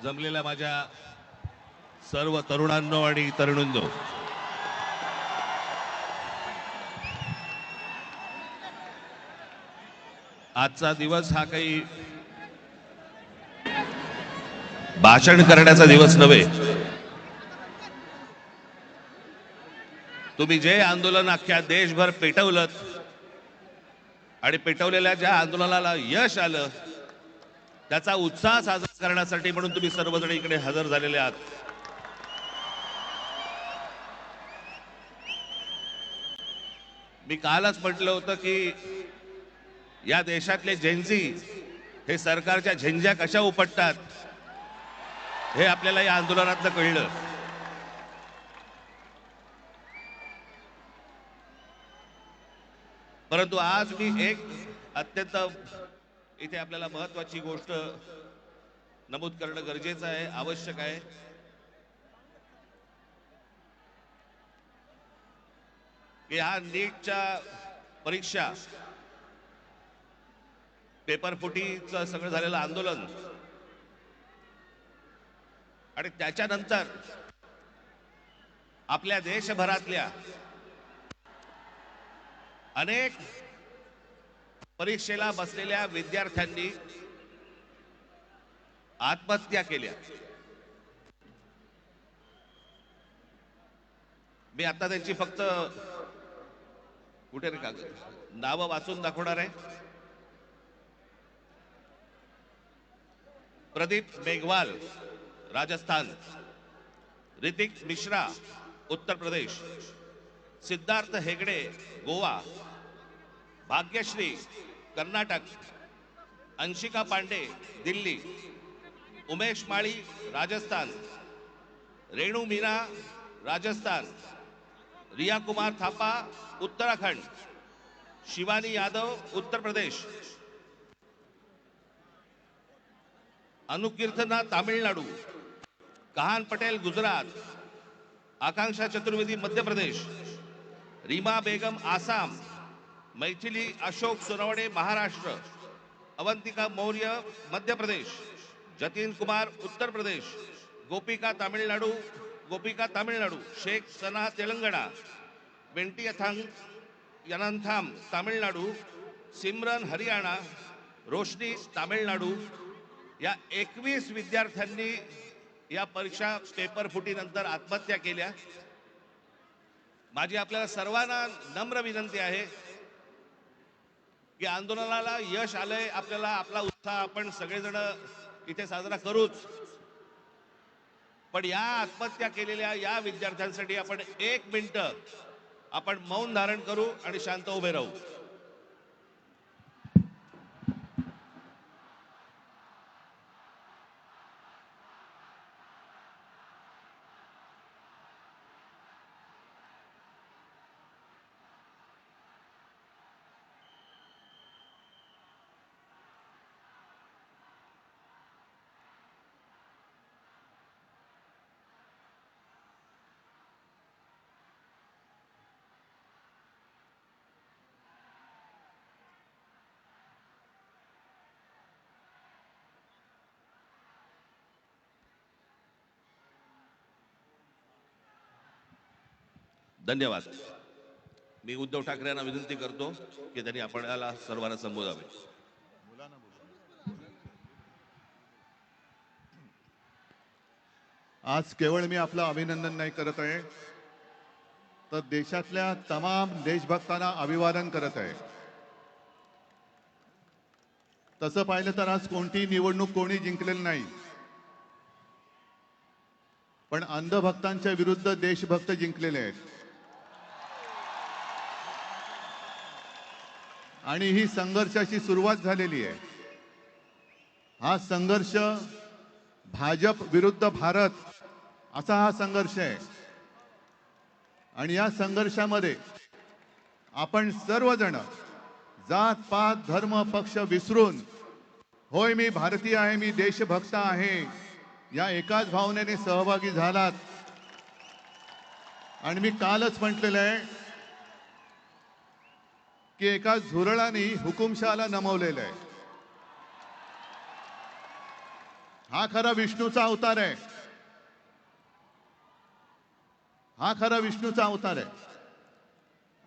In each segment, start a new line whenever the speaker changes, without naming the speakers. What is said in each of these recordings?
जमलेल्या माझ्या सर्व तरुणांनो आणि तरुणींनो, आजचा दिवस हा काही भाषण करण्याचा दिवस नव्हे. तुम्ही जे आंदोलन अख्ख्या देशभर पेटवलं आणि पेटवलेल्या ज्या आंदोलनाला यश आलं त्याचा उत्साह साजरा करण्यासाठी म्हणून तुम्ही सर्वजण इकडे हजर झालेले आहात. मी कालच म्हटलं होतं की या देशातले जेन्झी हे सरकारच्या झेंझ्या कशा उपटतात हे आपल्याला या आंदोलनातलं कळलं. परंतु आज मी एक अत्यंत इथे आपल्याला महत्वाची गोष्ट नमूद करणं गरजेचं आहे, आवश्यक आहे. की हा नीटच्या परीक्षा पेपर फुटीचं सगळं झालेलं आंदोलन आणि त्याच्यानंतर आपल्या देशभरातल्या अनेक परीक्षेला बसलेल्या विद्यार्थ्यांनी आत्महत्या केल्या. मी आता त्यांची फक्त कुठे रे कागद नावं वाचून दाखवणार आहे. प्रदीप मेघवाल राजस्थान, ऋतिक मिश्रा उत्तर प्रदेश, सिद्धार्थ हेगडे गोवा, भाग्यश्री कर्नाटक, अंशिका पांडे दिल्ली, उमेश माळी राजस्थान, रेणू मीना राजस्थान, रिया कुमार थापा उत्तराखंड, शिवानी यादव उत्तर प्रदेश, अनुकीर्तना तामिळनाडू, कहान पटेल गुजरात, आकांक्षा चतुर्वेदी मध्य प्रदेश, रीमा बेगम आसाम, मैथिली अशोक सोनवणे महाराष्ट्र, अवंतिका मौर्य मध्य प्रदेश, जतीन कुमार उत्तर प्रदेश, गोपिका तामिळनाडू, शेख सना तेलंगणा, वेंटी यनंथाम तामिळनाडू, सिमरन हरियाणा, रोशनी तामिळनाडू या 21 विद्यार्थ्यांनी या परीक्षा पेपर फुटीनंतर आत्महत्या केल्या. माझी आपल्याला सर्वांना नम्र विनंती आहे की आंदोलनाला यश आलंय, आपल्याला आपला उत्साह आपण सगळेजण इथे साजरा करूच, पण या आत्महत्या केलेल्या या विद्यार्थ्यांसाठी आपण 1 मिनिट आपण मौन धारण करू आणि शांत उभे राहू. धन्यवाद. मी उद्धव ठाकरे यांना विनंती करतो की त्यांनी आपल्याला सर्वांना संबोधावे.
आज केवळ मी आपलं अभिनंदन नाही करत आहे, तर देशातल्या तमाम देशभक्तांना अभिवादन करत आहे. तसं पाहिलं तर आज कोणतीही निवडणूक कोणी जिंकलेली नाही, पण अंधभक्तांच्या विरुद्ध देशभक्त जिंकलेले आहेत. आणि ही संघर्षाची सुरुवात झालेली आहे. हा संघर्ष भाजप विरुद्ध भारत असा हा संघर्ष आहे. आणि या संघर्षामध्ये आपण सर्वजण जात पात धर्म पक्ष विसरून, होय मी भारतीय आहे, मी देशभक्त आहे, या एकाच भावनेने सहभागी झालात. आणि मी कालच म्हटलेलं आहे की एका झुरळाने हुकुमशहाला नमवलेलं आहे. हा खरा विष्णूचा अवतार आहे. हा खरा विष्णूचा अवतार आहे.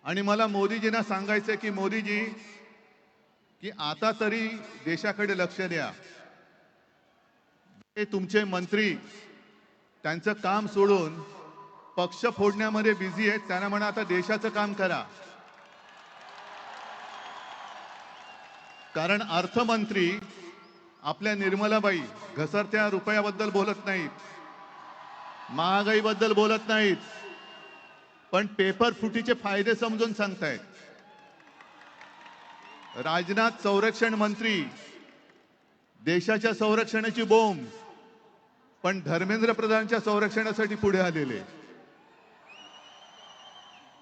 आणि मला मोदीजींना सांगायचंय की मोदीजी, की आता तरी देशाकडे लक्ष द्या. हे तुमचे मंत्री त्यांचं काम सोडून पक्ष फोडण्यामध्ये बिझी आहेत. त्यांना म्हणा आता देशाचं काम करा. कारण अर्थमंत्री आपल्या निर्मलाबाई घसरत्या रुपयाबद्दल बोलत नाहीत, महागाईबद्दल बोलत नाहीत, पण पेपर फुटीचे फायदे समजून सांगतायत. राजनाथ संरक्षण मंत्री देशाच्या संरक्षणाची बोंब, पण धर्मेंद्र प्रधानच्या संरक्षणासाठी पुढे आलेले.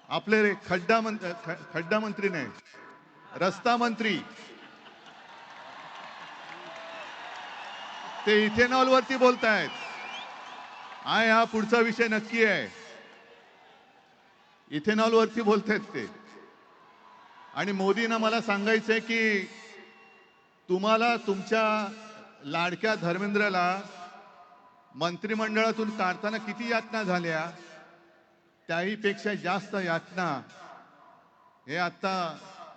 आपले खड्डा मंत्री नाही, रस्ता मंत्री ते इथेनॉल वरती बोलतायत. हा पुढचा विषय नक्की आहे. इथेनॉल वरती बोलतायत ते. आणि मोदींना मला सांगायचंय की तुम्हाला तुमच्या लाडक्या धर्मेंद्रला मंत्रिमंडळातून काढताना किती यातना झाल्या, त्याही पेक्षा जास्त यातना हे आता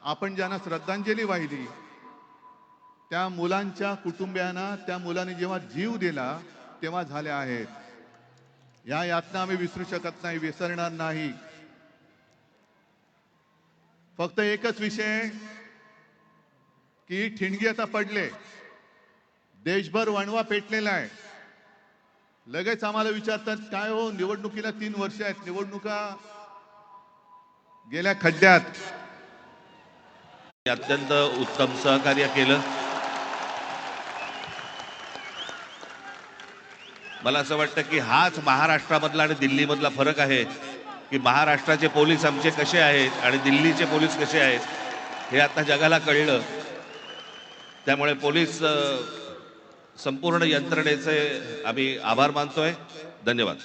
आपण ज्यांना श्रद्धांजली वाहिली त्या मुलांच्या कुटुंबियांना, त्या मुलांनी जेव्हा जीव दिला तेव्हा झाल्या आहेत. या यातना आम्ही विसरू शकत नाही, विसरणार नाही. फक्त एकच विषय की ठिणगी आता पडले, देशभर वणवा पेटलेला आहे. लगेच आम्हाला विचारतात काय हो, निवडणुकीला 3 वर्ष आहेत, निवडणुका गेल्या खड्ड्यात.
अत्यंत उत्तम सहकार्य केलं. मला असं वाटतं की हाच महाराष्ट्रामधला आणि दिल्लीमधला फरक आहे की महाराष्ट्राचे पोलीस आमचे कसे आहेत आणि दिल्लीचे पोलीस कसे आहेत हे आता जगाला कळलं. त्यामुळे पोलीस संपूर्ण यंत्रणेचे आम्ही आभार मानतोय. धन्यवाद.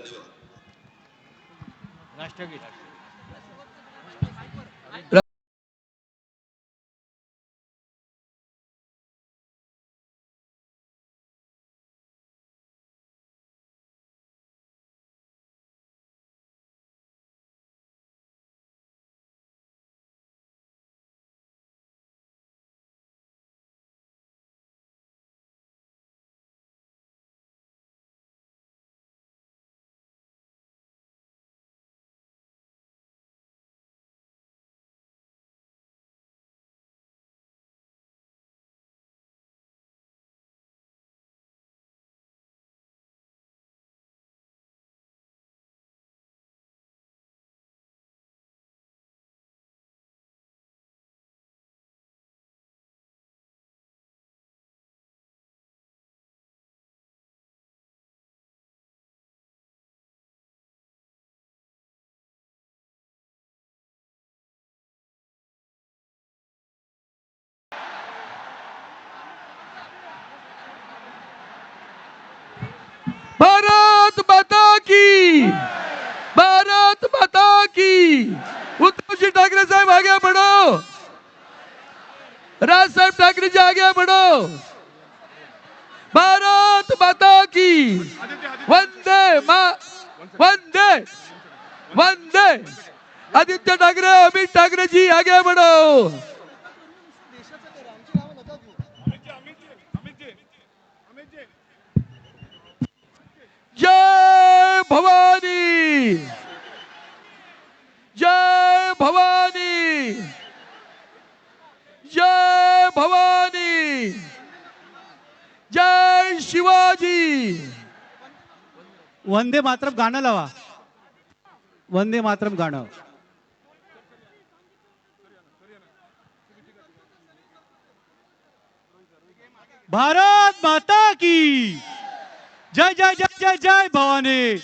भारत माता की, भारत माता की. उद्धवजी ठाकरे साहेब आगे बढ़ो, राज साहेब ठाकरे जी आगे बढ़ो. भारत माता की. वंदे वंदे वंदे. आदित्य ठाकरे, अमित ठाकरे जी आगे बढ़ो. जय भवानी, जय भवानी, जय भवानी, जय शिवाजी.
वंदे मातरम गाणं लावा. वंदे मातरम गाणं. भारत माता की. जय जय जय जय जय भवानी.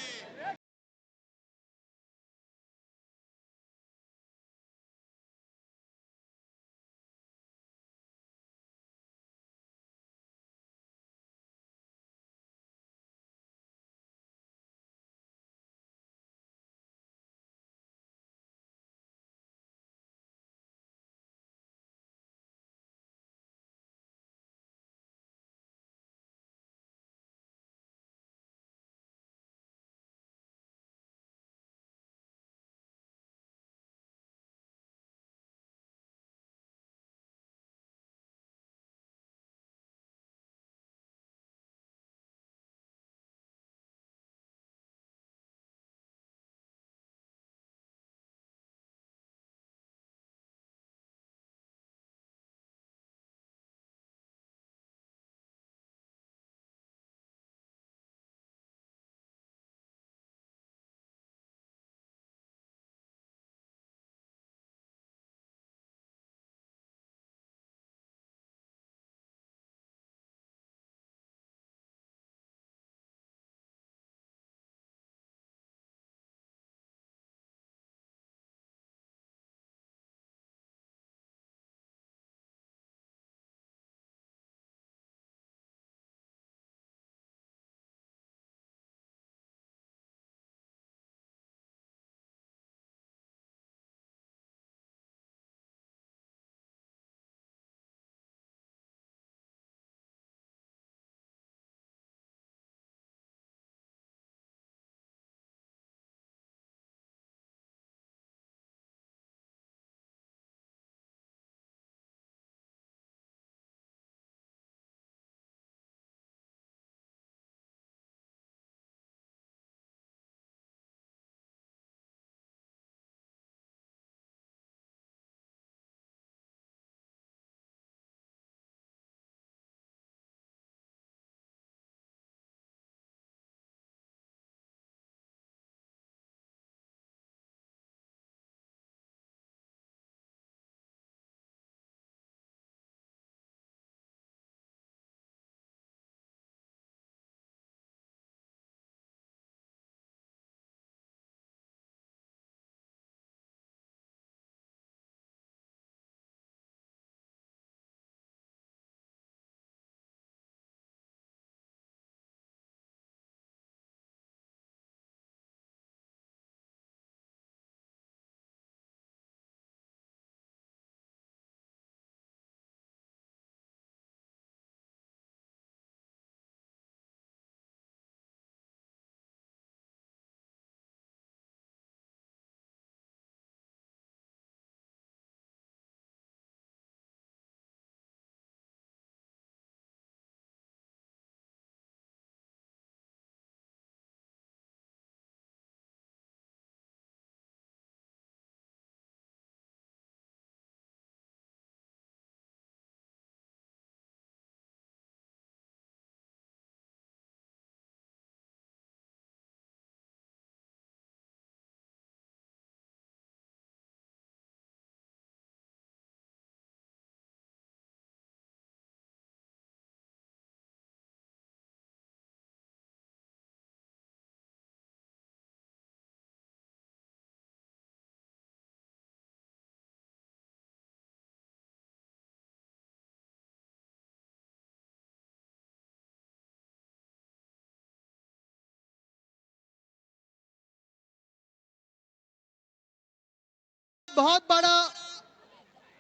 बहुत बड़ा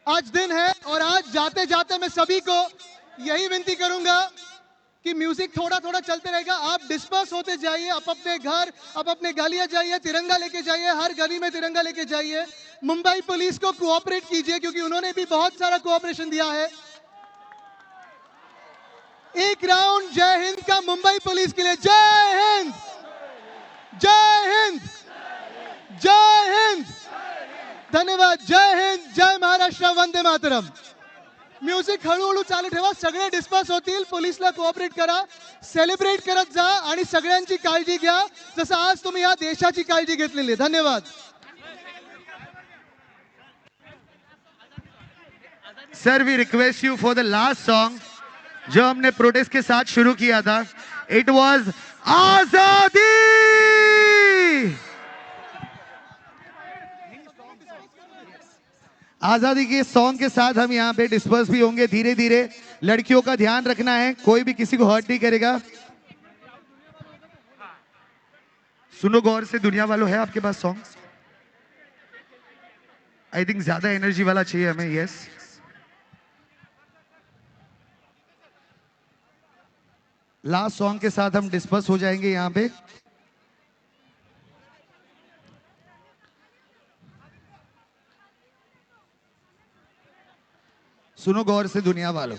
आज दिन है और आज जाते जाते मैं सभी को यही विनती करूंगा कि म्यूजिक थोड़ा थोड़ा चलते रहेगा, आप डिस्पर्स होते जाइए, आप अपने घर, आप अपने गलियां जाइए, तिरंगा लेके जाइए, हर गली में तिरंगा लेके जाइए। मुंबई पुलिस को कोऑपरेट कीजिए क्योंकि उन्होंने भी बहुत सारा कोऑपरेशन दिया है। एक राउंड जय हिंद का मुंबई पुलिस के लिए। जय हिंद, जय हिंद, जय हिंद। धन्यवाद। जय हिंद, जय महाराष्ट्र, वंदे मातरम। म्युझिक हळूहळू चालू ठेवा, सगळे डिस्पर्स होतील, पोलिसला कोऑपरेट करा, सेलिब्रेट करत जा आणि सगळ्यांची काळजी घ्या जसं आज तुम्ही या देशाची काळजी घेतलेली आहे। धन्यवाद।
Sir we request you for the last song जो हमने प्रोटेस्ट के साथ शुरू किया था, इट वाज आजादी। आजादी के सॉन्ग के साथ हम यहाँ पे डिस्पर्स भी होंगे धीरे धीरे। लड़कियों का ध्यान रखना है, कोई भी किसी को हर्ट नहीं करेगा। सुनो गौर से दुनिया वालों, है आपके पास सॉन्ग? आई थिंक ज्यादा एनर्जी वाला चाहिए हमें। यस, लास्ट सॉन्ग के साथ हम डिस्पर्स हो जाएंगे यहाँ पे। सुनो गौर से दुनिया वालों।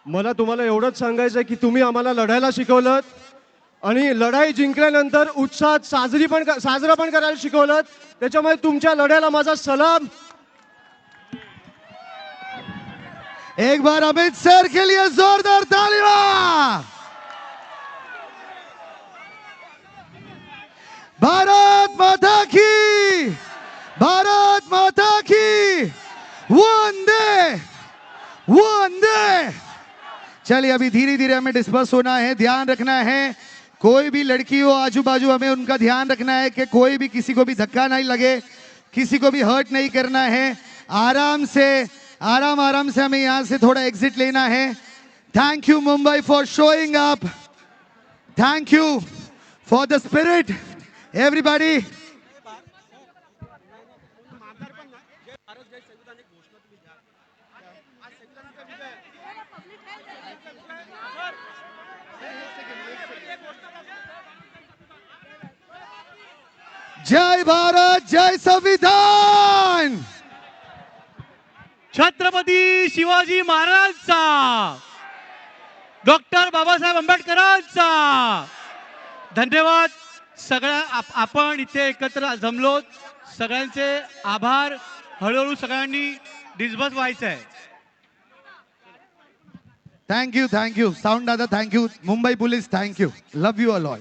मला तुम्हाला एवढंच सांगायचं आहे की तुम्ही आम्हाला लढायला शिकवलं आणि लढाई जिंकल्यानंतर उत्साहात साजरा पण करायला शिकवलं। त्याच्यामुळे तुमच्या लढ्याला माझा सलाम।
एक बार अमित सर के लिए जोरदार तालियां। भारत माता की, भारत माता की, वंदे वंदे। चलिए अभी धीरे धीरे हमें डिस्पर्स होना है, ध्यान रखना है, कोई भी लड़की हो आजू बाजू हमें उनका ध्यान रखना है कि कोई भी किसी को भी धक्का नहीं लगे, किसी को भी हर्ट नहीं करना है। आराम से आराम से हमें यहां से थोड़ा एग्जिट लेना है। Thank you Mumbai for showing up, thank you for the spirit everybody. जय भारत, जय संविधान।
छत्रपती शिवाजी महाराजांचा, डॉक्टर बाबासाहेब आंबेडकरांचा धन्यवाद। सगळ्या आपण इथे एकत्र जमलो, सगळ्यांचे आभार। हळूहळू सगळ्यांनी डिस्पर्स व्हायचं आहे।
थँक्यू साऊंड दादा, thank you Mumbai police, thank you, love you a lot.